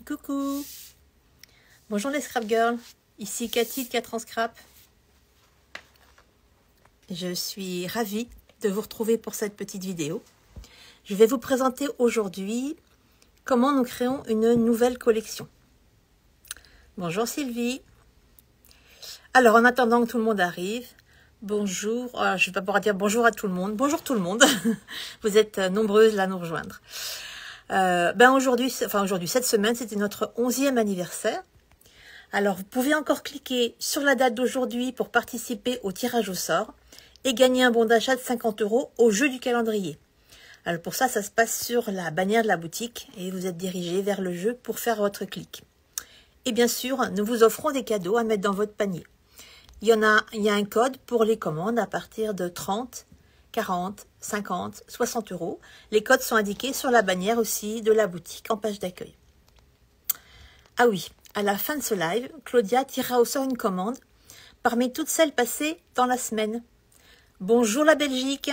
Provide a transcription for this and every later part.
Coucou. Bonjour les Scrap Girls, ici Cathy de 4 ans Scrap. Je suis ravie de vous retrouver pour cette petite vidéo. Je vais vous présenter aujourd'hui comment nous créons une nouvelle collection. Bonjour Sylvie. Alors en attendant que tout le monde arrive, bonjour, je ne vais pas pouvoir dire bonjour à tout le monde, bonjour tout le monde. Vous êtes nombreuses là à nous rejoindre. Aujourd'hui, cette semaine, c'était notre 11e anniversaire. Alors, vous pouvez encore cliquer sur la date d'aujourd'hui pour participer au tirage au sort et gagner un bon d'achat de 50 € au jeu du calendrier. Alors, pour ça, ça se passe sur la bannière de la boutique et vous êtes dirigé vers le jeu pour faire votre clic. Et bien sûr, nous vous offrons des cadeaux à mettre dans votre panier. Il y a un code pour les commandes à partir de 30, 40, 50, 60 €. Les codes sont indiqués sur la bannière aussi de la boutique en page d'accueil. Ah oui, à la fin de ce live, Claudia tirera au sort une commande parmi toutes celles passées dans la semaine. Bonjour la Belgique.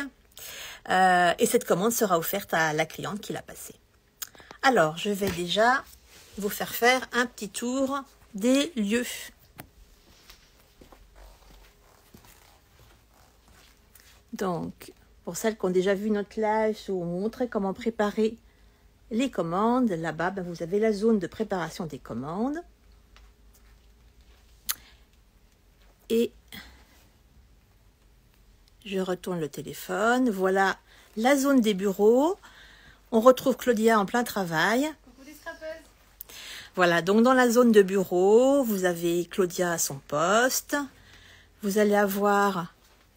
Et cette commande sera offerte à la cliente qui l'a passée. Alors, je vais déjà vous faire un petit tour des lieux. Donc, pour celles qui ont déjà vu notre live où on montrait comment préparer les commandes, là-bas, vous avez la zone de préparation des commandes. Et je retourne le téléphone. Voilà la zone des bureaux. On retrouve Claudia en plein travail. Coucou les scrapeuses. Voilà, donc dans la zone de bureau, vous avez Claudia à son poste. Vous allez avoir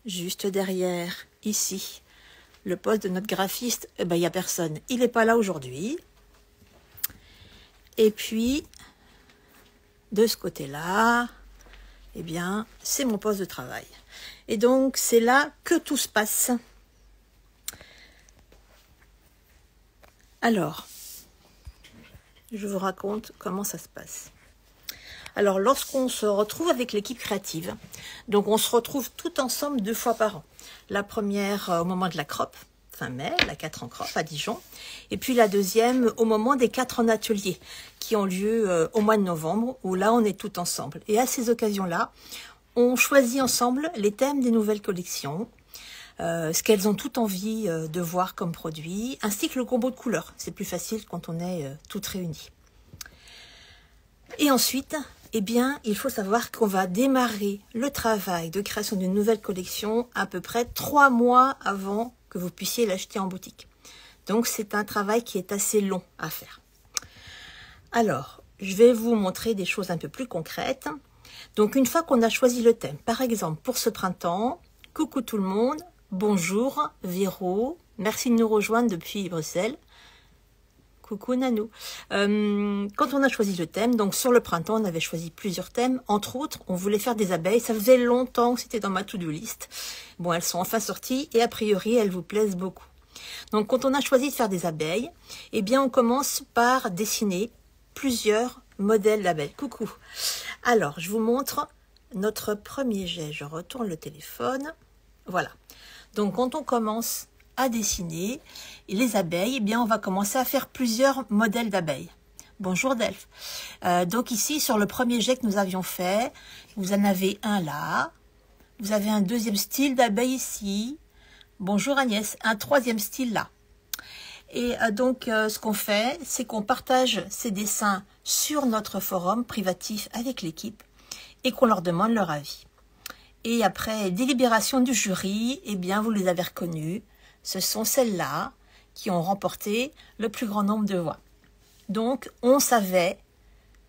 juste derrière, ici, le poste de notre graphiste. Il n'y a personne. Il n'est pas là aujourd'hui. Et puis, de ce côté-là, eh bien, c'est mon poste de travail. Et donc, c'est là que tout se passe. Alors, je vous raconte comment ça se passe. Alors, lorsqu'on se retrouve avec l'équipe créative, donc on se retrouve tout ensemble 2 fois par an. La première au moment de la crop, fin mai, la 4 en crop à Dijon. Et puis la deuxième au moment des 4 en atelier, qui ont lieu au mois de novembre, où là on est tout ensemble. Et à ces occasions-là, on choisit ensemble les thèmes des nouvelles collections, ce qu'elles ont toutes envie de voir comme produit, ainsi que le combo de couleurs. C'est plus facile quand on est toutes réunies. Et ensuite, eh bien, il faut savoir qu'on va démarrer le travail de création d'une nouvelle collection à peu près 3 mois avant que vous puissiez l'acheter en boutique. Donc, c'est un travail qui est assez long à faire. Alors, je vais vous montrer des choses un peu plus concrètes. Donc, une fois qu'on a choisi le thème, par exemple, pour ce printemps, coucou tout le monde, bonjour Véro, merci de nous rejoindre depuis Bruxelles. Coucou Nanou. Quand on a choisi le thème, donc sur le printemps, on avait choisi plusieurs thèmes. Entre autres, on voulait faire des abeilles. Ça faisait longtemps que c'était dans ma to-do list. Bon, elles sont enfin sorties et a priori, elles vous plaisent beaucoup. Donc, quand on a choisi de faire des abeilles, eh bien, on commence par dessiner plusieurs modèles d'abeilles. Coucou. Alors, je vous montre notre premier jet. Je retourne le téléphone. Voilà. Donc, quand on commence à dessiner les abeilles, eh bien, on va commencer à faire plusieurs modèles d'abeilles. Bonjour Delphes. Donc ici, sur le premier jet que nous avions fait, vous en avez un là. Vous avez un deuxième style d'abeille ici. Bonjour Agnès. Un troisième style là. Et donc, ce qu'on fait, c'est qu'on partage ces dessins sur notre forum privatif avec l'équipe et qu'on leur demande leur avis. Et après délibération du jury, eh bien, vous les avez reconnus. Ce sont celles-là qui ont remporté le plus grand nombre de voix. Donc, on savait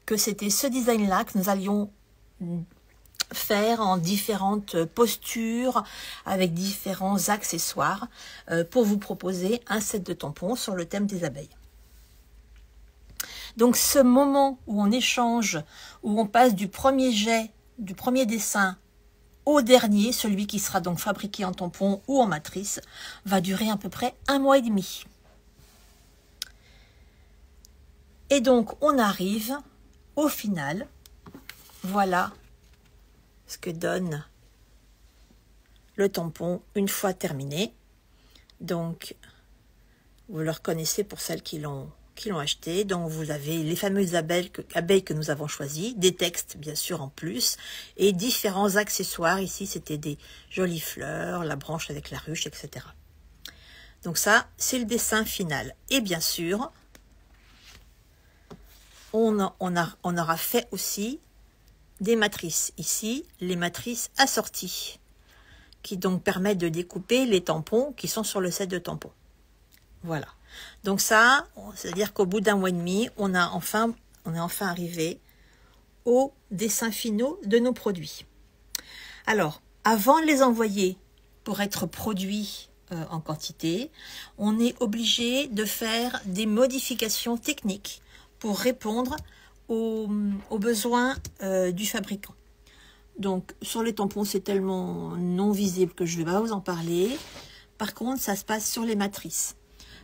que c'était ce design-là que nous allions faire en différentes postures, avec différents accessoires, pour vous proposer un set de tampons sur le thème des abeilles. Donc, ce moment où on échange, où on passe du premier jet, du premier dessin, au dernier, celui qui sera donc fabriqué en tampon ou en matrice, va durer à peu près 1 mois et demi. Et donc, on arrive au final. Voilà ce que donne le tampon une fois terminé. Donc, vous le reconnaissez pour celles qui l'ont qui l'ont acheté. Donc vous avez les fameuses abeilles que nous avons choisies, des textes bien sûr en plus, et différents accessoires. Ici c'était des jolies fleurs, la branche avec la ruche, etc. Donc ça c'est le dessin final. Et bien sûr, on aura fait aussi des matrices. Ici, les matrices assorties, qui donc permettent de découper les tampons qui sont sur le set de tampons. Voilà. Donc ça, c'est-à-dire qu'au bout d'un mois et demi, on est enfin arrivé aux dessins finaux de nos produits. Alors, avant de les envoyer pour être produits en quantité, on est obligé de faire des modifications techniques pour répondre aux besoins du fabricant. Donc, sur les tampons, c'est tellement non visible que je ne vais pas vous en parler. Par contre, ça se passe sur les matrices.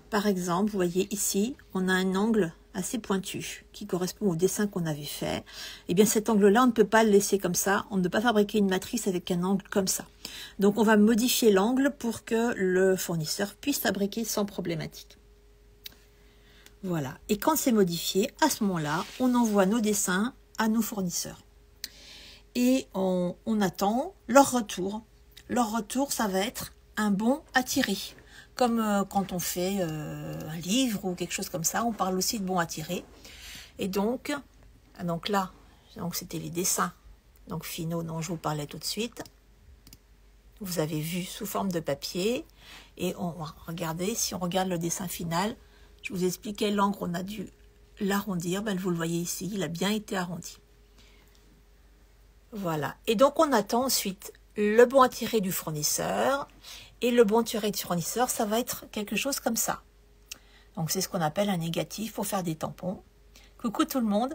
Par exemple, vous voyez ici, on a un angle assez pointu qui correspond au dessin qu'on avait fait. Et bien cet angle-là, on ne peut pas le laisser comme ça. On ne peut pas fabriquer une matrice avec un angle comme ça. Donc on va modifier l'angle pour que le fournisseur puisse fabriquer sans problématique. Voilà. Et quand c'est modifié, à ce moment-là, on envoie nos dessins à nos fournisseurs. Et on attend leur retour. Leur retour, ça va être un bon à tirer. Comme quand on fait un livre ou quelque chose comme ça, on parle aussi de bon à tirer. Et donc là, c'était les dessins finaux dont je vous parlais tout de suite. Vous avez vu sous forme de papier. Et regardez, si on regarde le dessin final, je vous expliquais l'angle, on a dû l'arrondir. Ben, vous le voyez ici, il a bien été arrondi. Voilà. Et donc on attend ensuite le bon à tirer du fournisseur. Et le bon tiré du fournisseur, ça va être quelque chose comme ça. Donc, c'est ce qu'on appelle un négatif pour faire des tampons. Coucou tout le monde.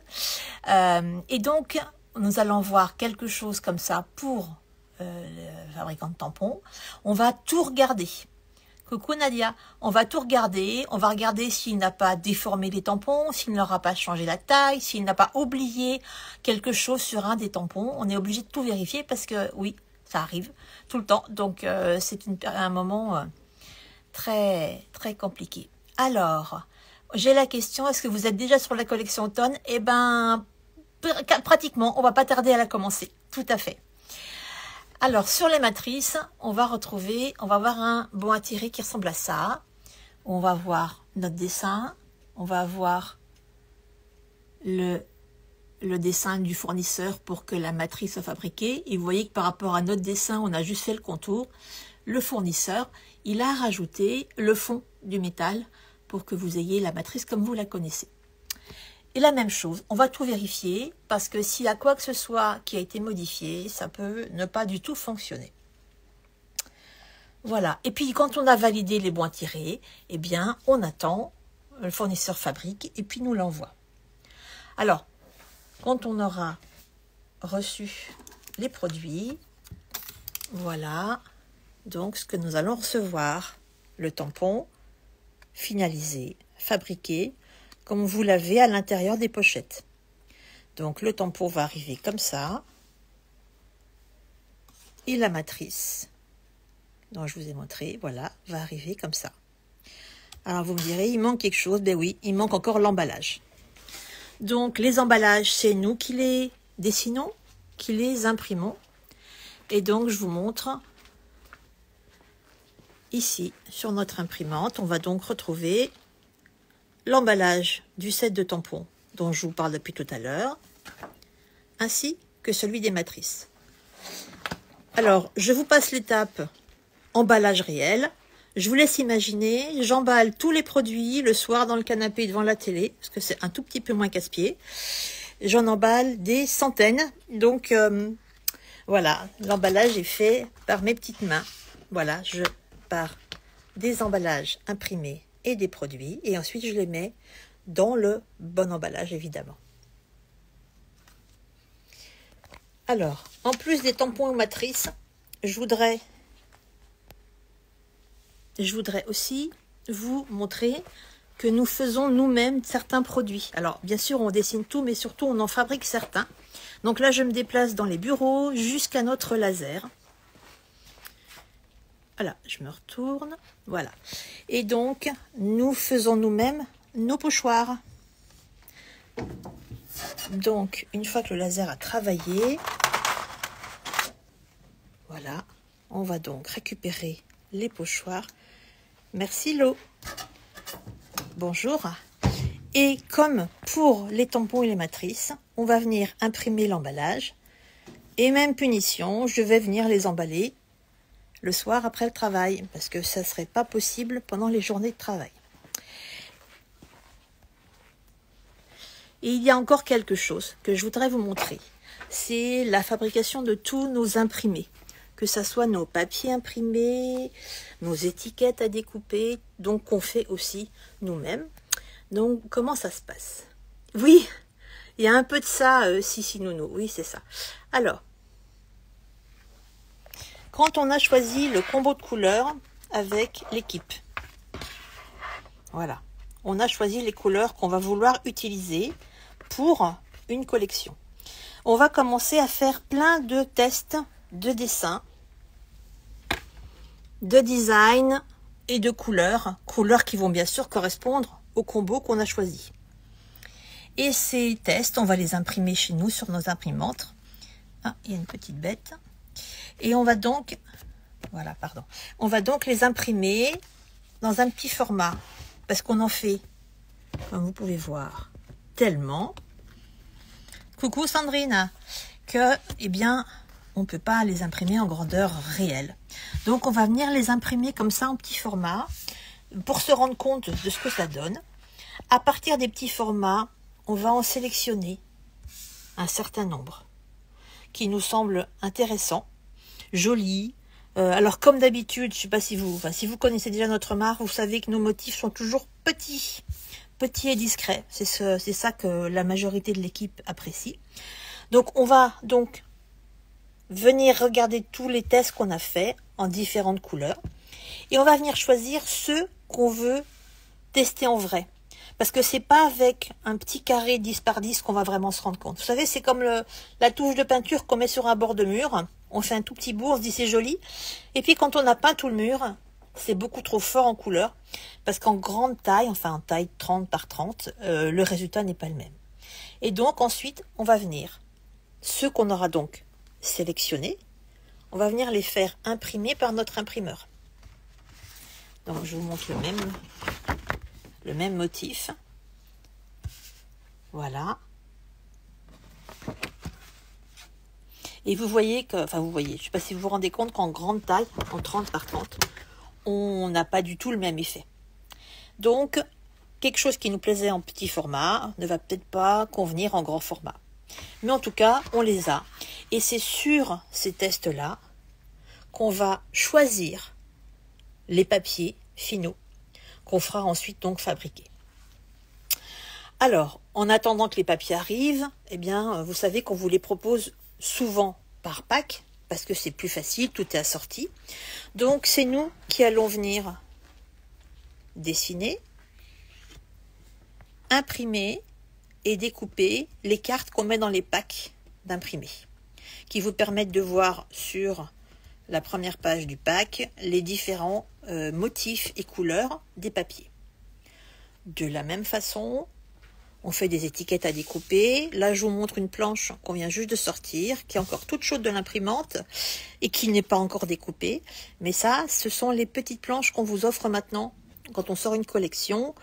Et donc, nous allons voir quelque chose comme ça pour le fabricant de tampons. On va tout regarder. Coucou Nadia. On va tout regarder. On va regarder s'il n'a pas déformé les tampons, s'il n'aura pas changé la taille, s'il n'a pas oublié quelque chose sur un des tampons. On est obligé de tout vérifier parce que, oui, ça arrive tout le temps, donc c'est un moment très très compliqué. Alors, j'ai la question, est-ce que vous êtes déjà sur la collection automne? Eh ben, pratiquement, on va pas tarder à la commencer, tout à fait. Alors, sur les matrices, on va avoir un bon à tirer qui ressemble à ça. On va voir notre dessin, on va avoir le dessin du fournisseur pour que la matrice soit fabriquée. Et vous voyez que par rapport à notre dessin, on a juste fait le contour. Le fournisseur, il a rajouté le fond du métal pour que vous ayez la matrice comme vous la connaissez. Et la même chose, on va tout vérifier parce que s'il y a quoi que ce soit qui a été modifié, ça peut ne pas du tout fonctionner. Voilà. Et puis quand on a validé les bons à tirer, eh bien on attend, le fournisseur fabrique et puis nous l'envoie. Alors, quand on aura reçu les produits, voilà donc ce que nous allons recevoir, le tampon finalisé, fabriqué, comme vous l'avez à l'intérieur des pochettes. Donc le tampon va arriver comme ça, et la matrice, dont je vous ai montré, voilà, va arriver comme ça. Alors vous me direz, il manque quelque chose, ben oui, il manque encore l'emballage. Donc, les emballages, c'est nous qui les dessinons, qui les imprimons. Et donc, je vous montre ici, sur notre imprimante. On va donc retrouver l'emballage du set de tampons dont je vous parle depuis tout à l'heure, ainsi que celui des matrices. Alors, je vous passe l'étape emballage réel. Je vous laisse imaginer, j'emballe tous les produits le soir dans le canapé devant la télé, parce que c'est un tout petit peu moins casse-pied. J'en emballe des centaines, donc voilà, l'emballage est fait par mes petites mains. Voilà, je pars des emballages imprimés et des produits, et ensuite je les mets dans le bon emballage, évidemment. Alors, en plus des tampons ou matrices, je voudrais aussi vous montrer que nous faisons nous-mêmes certains produits. Alors, bien sûr, on dessine tout, mais surtout, on en fabrique certains. Donc là, je me déplace dans les bureaux jusqu'à notre laser. Voilà, je me retourne. Voilà. Et donc, nous faisons nous-mêmes nos pochoirs. Donc, une fois que le laser a travaillé, voilà, on va donc récupérer les pochoirs. Merci Lo. Bonjour. Et comme pour les tampons et les matrices, on va venir imprimer l'emballage. Et même punition, je vais venir les emballer le soir après le travail, parce que ça ne serait pas possible pendant les journées de travail. Et il y a encore quelque chose que je voudrais vous montrer. C'est la fabrication de tous nos imprimés. Que ce soit nos papiers imprimés, nos étiquettes à découper, donc qu'on fait aussi nous-mêmes. Donc, comment ça se passe? Oui, il y a un peu de ça, si, nounou. Oui, c'est ça. Alors, quand on a choisi le combo de couleurs avec l'équipe, voilà, on a choisi les couleurs qu'on va vouloir utiliser pour une collection. On va commencer à faire plein de tests de dessin, de design et de couleurs qui vont bien sûr correspondre au combo qu'on a choisi. Et ces tests, on va les imprimer chez nous sur nos imprimantes. Ah, il y a une petite bête. Et on va donc, voilà, pardon, on va donc les imprimer dans un petit format, parce qu'on en fait, comme vous pouvez voir, tellement. Coucou Sandrine, que, eh bien, on ne peut pas les imprimer en grandeur réelle. Donc, on va venir les imprimer comme ça en petit format pour se rendre compte de ce que ça donne. À partir des petits formats, on va en sélectionner un certain nombre qui nous semblent intéressants, jolis. Alors, comme d'habitude, je ne sais pas si vous connaissez déjà notre marque, vous savez que nos motifs sont toujours petits et discrets. C'est ça que la majorité de l'équipe apprécie. Donc, on va donc venir regarder tous les tests qu'on a fait en différentes couleurs. Et on va venir choisir ceux qu'on veut tester en vrai. Parce que c'est pas avec un petit carré 10 par 10 qu'on va vraiment se rendre compte. Vous savez, c'est comme la touche de peinture qu'on met sur un bord de mur. On fait un tout petit bout, on se dit c'est joli. Et puis quand on a peint tout le mur, c'est beaucoup trop fort en couleur. Parce qu'en grande taille, enfin en taille 30 par 30, le résultat n'est pas le même. Et donc ensuite, on va venir, ceux qu'on aura donc sélectionnés, on va venir les faire imprimer par notre imprimeur. Donc je vous montre le même motif. Voilà. Et vous voyez que, je ne sais pas si vous vous rendez compte qu'en grande taille, en 30 par 30, on n'a pas du tout le même effet. Donc, quelque chose qui nous plaisait en petit format ne va peut-être pas convenir en grand format. Mais en tout cas, on les a. Et c'est sur ces tests-là qu'on va choisir les papiers finaux qu'on fera ensuite donc fabriquer. Alors, en attendant que les papiers arrivent, eh bien, vous savez qu'on vous les propose souvent par pack, parce que c'est plus facile, tout est assorti. Donc, c'est nous qui allons venir dessiner, imprimer et découper les cartes qu'on met dans les packs d'imprimés, qui vous permettent de voir sur la première page du pack les différents motifs et couleurs des papiers. De la même façon, on fait des étiquettes à découper. Là, je vous montre une planche qu'on vient juste de sortir, qui est encore toute chaude de l'imprimante et qui n'est pas encore découpée. Mais ça, ce sont les petites planches qu'on vous offre maintenant quand on sort une collection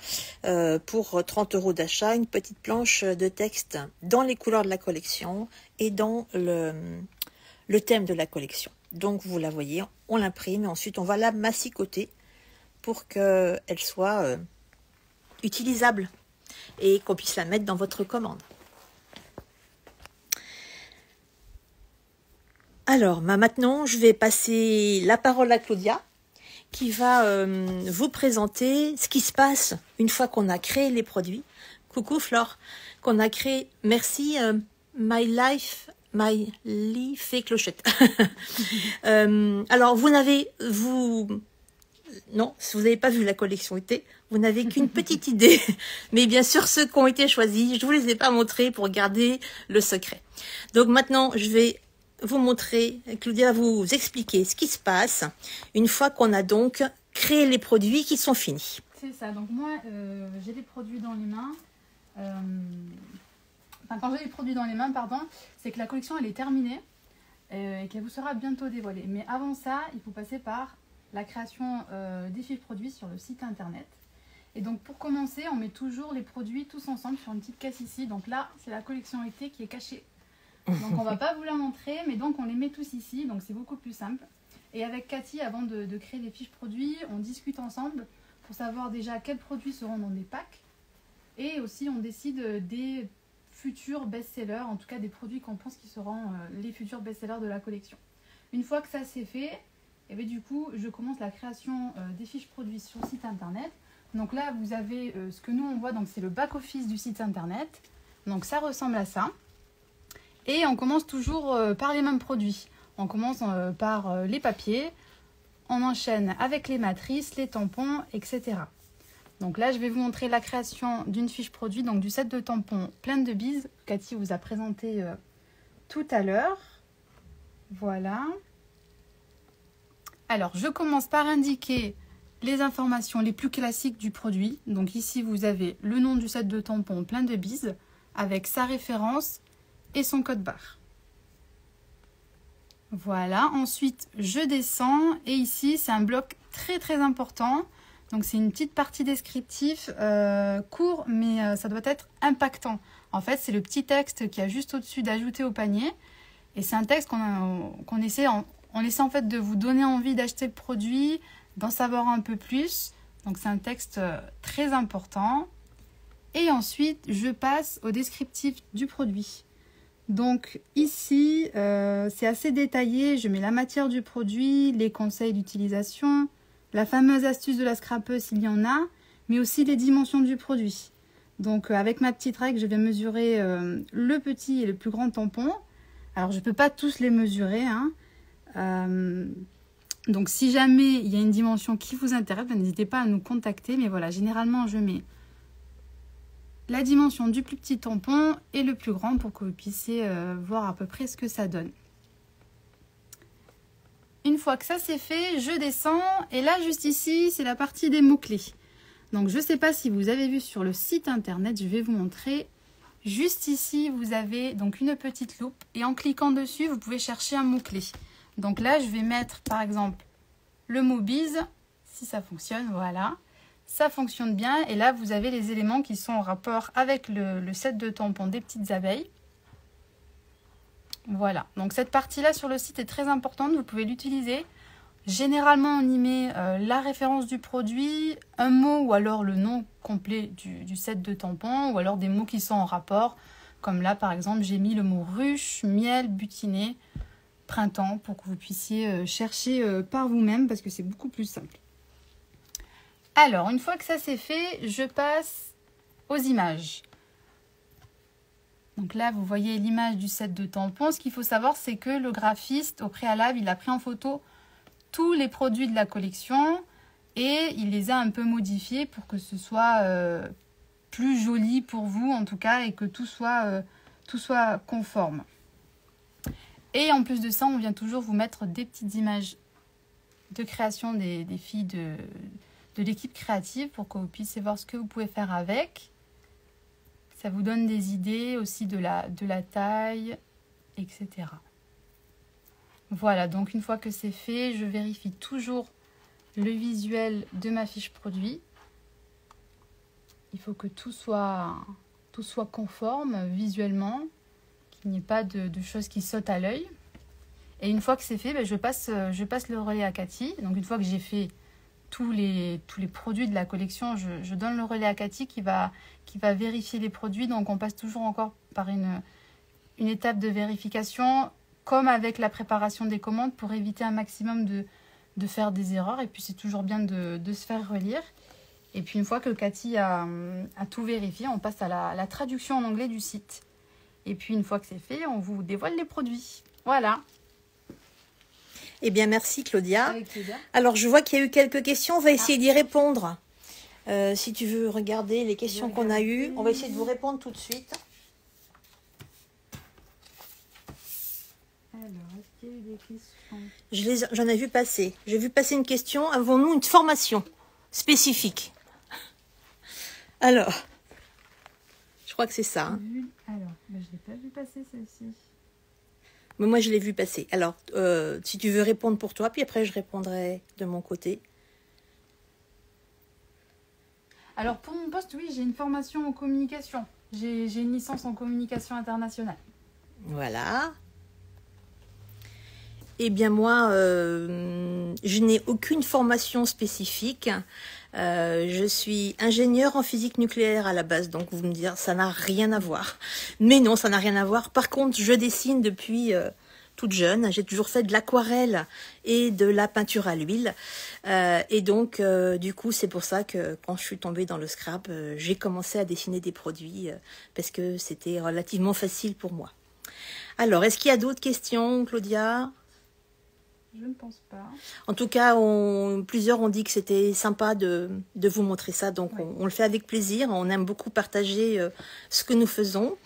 pour 30 € d'achat, une petite planche de texte dans les couleurs de la collection et dans le thème de la collection. Donc, vous la voyez, on l'imprime et ensuite on va la massicoter pour qu'elle soit utilisable et qu'on puisse la mettre dans votre commande. Alors, maintenant, je vais passer la parole à Claudia qui va vous présenter ce qui se passe une fois qu'on a créé les produits. Coucou Flore, qu'on a créé, merci, My Life et Clochette. Alors, non, si vous n'avez pas vu la collection été, vous n'avez qu'une petite idée. Mais bien sûr, ceux qui ont été choisis, je ne vous les ai pas montrés pour garder le secret. Donc maintenant, je vais vous montrer, Claudia va vous expliquer ce qui se passe une fois qu'on a donc créé les produits qui sont finis. C'est ça. Donc moi, j'ai les produits dans les mains. Enfin, quand j'ai les produits dans les mains, pardon, c'est que la collection, elle est terminée et qu'elle vous sera bientôt dévoilée. Mais avant ça, il faut passer par la création des fiches produits sur le site internet. Et donc, pour commencer, on met toujours les produits tous ensemble sur une petite caisse ici. Donc là, c'est la collection été qui est cachée. Donc, on ne va pas vous la montrer, mais donc, on les met tous ici. Donc, c'est beaucoup plus simple. Et avec Cathy, avant de créer les fiches produits, on discute ensemble pour savoir déjà quels produits seront dans des packs. Et aussi, on décide des futurs best-sellers, en tout cas des produits qu'on pense qui seront les futurs best-sellers de la collection. Une fois que ça c'est fait, et bien, du coup, je commence la création des fiches produits sur le site internet. Donc là, vous avez ce que nous on voit, donc c'est le back-office du site internet. Donc ça ressemble à ça. Et on commence toujours par les mêmes produits. On commence par les papiers, on enchaîne avec les matrices, les tampons, etc. Donc là, je vais vous montrer la création d'une fiche produit, donc du set de tampons plein de bises. Cathy vous a présenté tout à l'heure. Voilà. Alors, je commence par indiquer les informations les plus classiques du produit. Donc ici, vous avez le nom du set de tampons plein de bises avec sa référence et son code barre. Voilà. Ensuite, je descends et ici, c'est un bloc très important. Donc, c'est une petite partie descriptive court, mais ça doit être impactant. En fait, c'est le petit texte qui a juste au-dessus d'ajouter au panier. Et c'est un texte qu'on essaie, on essaie en fait de vous donner envie d'acheter le produit, d'en savoir un peu plus. Donc, c'est un texte très important. Et ensuite, je passe au descriptif du produit. Donc, ici, c'est assez détaillé. Je mets la matière du produit, les conseils d'utilisation, la fameuse astuce de la scrapeuse s'il y en a, mais aussi les dimensions du produit. Donc avec ma petite règle, je vais mesurer le petit et le plus grand tampon. Alors je ne peux pas tous les mesurer. Donc si jamais il y a une dimension qui vous intéresse, n'hésitez pas à nous contacter. Mais voilà, généralement je mets la dimension du plus petit tampon et le plus grand pour que vous puissiez voir à peu près ce que ça donne. Une fois que ça c'est fait, je descends et là juste ici, c'est la partie des mots-clés. Donc je ne sais pas si vous avez vu sur le site internet, je vais vous montrer. Juste ici, vous avez donc une petite loupe et en cliquant dessus, vous pouvez chercher un mot-clé. Donc là, je vais mettre par exemple le mot bise, si ça fonctionne, voilà. Ça fonctionne bien et là, vous avez les éléments qui sont en rapport avec le set de tampons des petites abeilles. Voilà, donc cette partie-là sur le site est très importante, vous pouvez l'utiliser. Généralement, on y met la référence du produit, un mot ou alors le nom complet du set de tampons ou alors des mots qui sont en rapport. Comme là, par exemple, j'ai mis le mot ruche, miel, butiné, printemps pour que vous puissiez chercher par vous-même parce que c'est beaucoup plus simple. Alors, une fois que ça c'est fait, je passe aux images. Donc là, vous voyez l'image du set de tampons. Ce qu'il faut savoir, c'est que le graphiste, au préalable, il a pris en photo tous les produits de la collection et il les a un peu modifiés pour que ce soit plus joli pour vous, en tout cas, et que tout soit conforme. Et en plus de ça, on vient toujours vous mettre des petites images de création des filles de l'équipe créative pour que vous puissiez voir ce que vous pouvez faire avec. Ça vous donne des idées aussi de la taille, etc. Voilà, donc une fois que c'est fait, je vérifie toujours le visuel de ma fiche produit. Il faut que tout soit conforme visuellement, qu'il n'y ait pas de choses qui sautent à l'œil. Et une fois que c'est fait, je passe le relais à Cathy. Donc une fois que j'ai fait tous les produits de la collection, je donne le relais à Cathy qui va vérifier les produits. Donc on passe toujours encore par une étape de vérification, comme avec la préparation des commandes, pour éviter un maximum de faire des erreurs. Et puis c'est toujours bien de se faire relire. Et puis une fois que Cathy a tout vérifié, on passe à la traduction en anglais du site. Et puis une fois que c'est fait, on vous dévoile les produits. Voilà. Eh bien, merci Claudia. Avec plaisir. Alors, je vois qu'il y a eu quelques questions. On va essayer d'y répondre. Si tu veux regarder les questions qu'on a eues, on va essayer de vous répondre tout de suite. Alors, est-ce qu'il y a eu des questions? J'en ai vu passer. J'ai vu passer une question. Avons-nous une formation spécifique? Alors, je crois que c'est ça. Hein. Alors, je ne l'ai pas vu passer celle-ci. Mais moi, je l'ai vu passer. Alors, si tu veux répondre pour toi, puis après, je répondrai de mon côté. Alors, pour mon poste, oui, j'ai une formation en communication. J'ai une licence en communication internationale. Voilà. Eh bien, moi, je n'ai aucune formation spécifique. Je suis ingénieure en physique nucléaire à la base, donc vous me direz, ça n'a rien à voir. Mais non, ça n'a rien à voir. Par contre, je dessine depuis toute jeune. J'ai toujours fait de l'aquarelle et de la peinture à l'huile. Et donc, du coup, c'est pour ça que quand je suis tombée dans le scrap, j'ai commencé à dessiner des produits parce que c'était relativement facile pour moi. Alors, est-ce qu'il y a d'autres questions, Claudia ? Je ne pense pas. En tout cas, plusieurs ont dit que c'était sympa de vous montrer ça, donc ouais. on le fait avec plaisir. On aime beaucoup partager ce que nous faisons.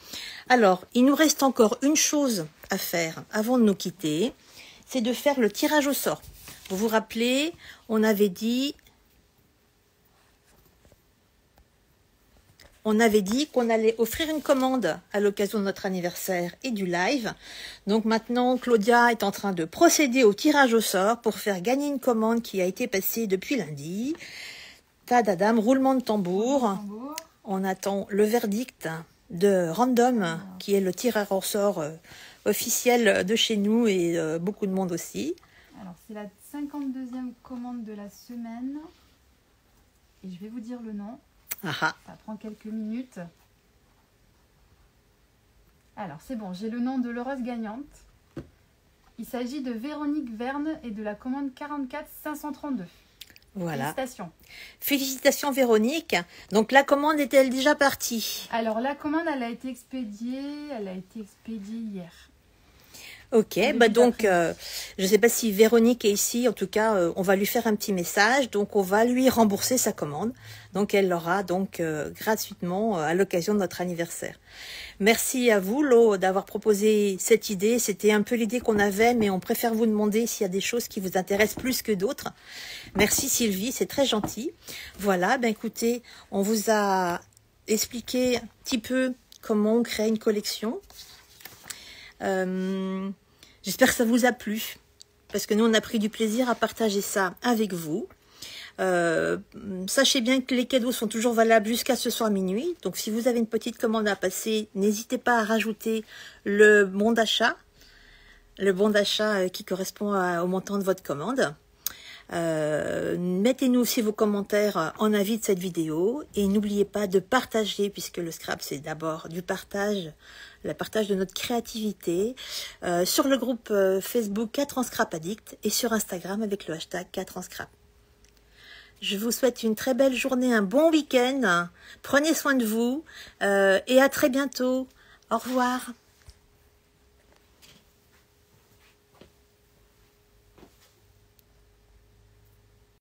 Alors, il nous reste encore une chose à faire avant de nous quitter, c'est de faire le tirage au sort. Vous vous rappelez, on avait dit qu'on allait offrir une commande à l'occasion de notre anniversaire et du live. Donc maintenant, Claudia est en train de procéder au tirage au sort pour faire gagner une commande qui a été passée depuis lundi. Tadadam, roulement de tambour. On attend le verdict de Random, qui est le tireur au sort officiel de chez nous et beaucoup de monde aussi. Alors, c'est la 52e commande de la semaine. Et je vais vous dire le nom. Aha. Ça prend quelques minutes. Alors, c'est bon, j'ai le nom de l'heureuse gagnante. Il s'agit de Véronique Verne et de la commande 44 532. Voilà. Félicitations. Félicitations Véronique. Donc la commande est-elle déjà partie? Alors la commande, elle a été expédiée hier. Ok, bah donc je ne sais pas si Véronique est ici, en tout cas on va lui faire un petit message, donc on va lui rembourser sa commande, donc elle l'aura donc gratuitement à l'occasion de notre anniversaire. Merci à vous Lo d'avoir proposé cette idée, c'était un peu l'idée qu'on avait, mais on préfère vous demander s'il y a des choses qui vous intéressent plus que d'autres. Merci Sylvie, c'est très gentil. Voilà, ben écoutez, on vous a expliqué un petit peu comment on crée une collection. J'espère que ça vous a plu, parce que nous, on a pris du plaisir à partager ça avec vous. Sachez bien que les cadeaux sont toujours valables jusqu'à ce soir minuit. Donc, si vous avez une petite commande à passer, n'hésitez pas à rajouter le bon d'achat. Le bon d'achat qui correspond au montant de votre commande. Mettez-nous aussi vos commentaires en avis de cette vidéo. Et n'oubliez pas de partager, puisque le scrap, c'est d'abord du partage. Le partage de notre créativité sur le groupe Facebook 4 ans Scrap Addict et sur Instagram avec le hashtag 4 ans Scrap. Je vous souhaite une très belle journée, un bon week-end. Prenez soin de vous et à très bientôt. Au revoir.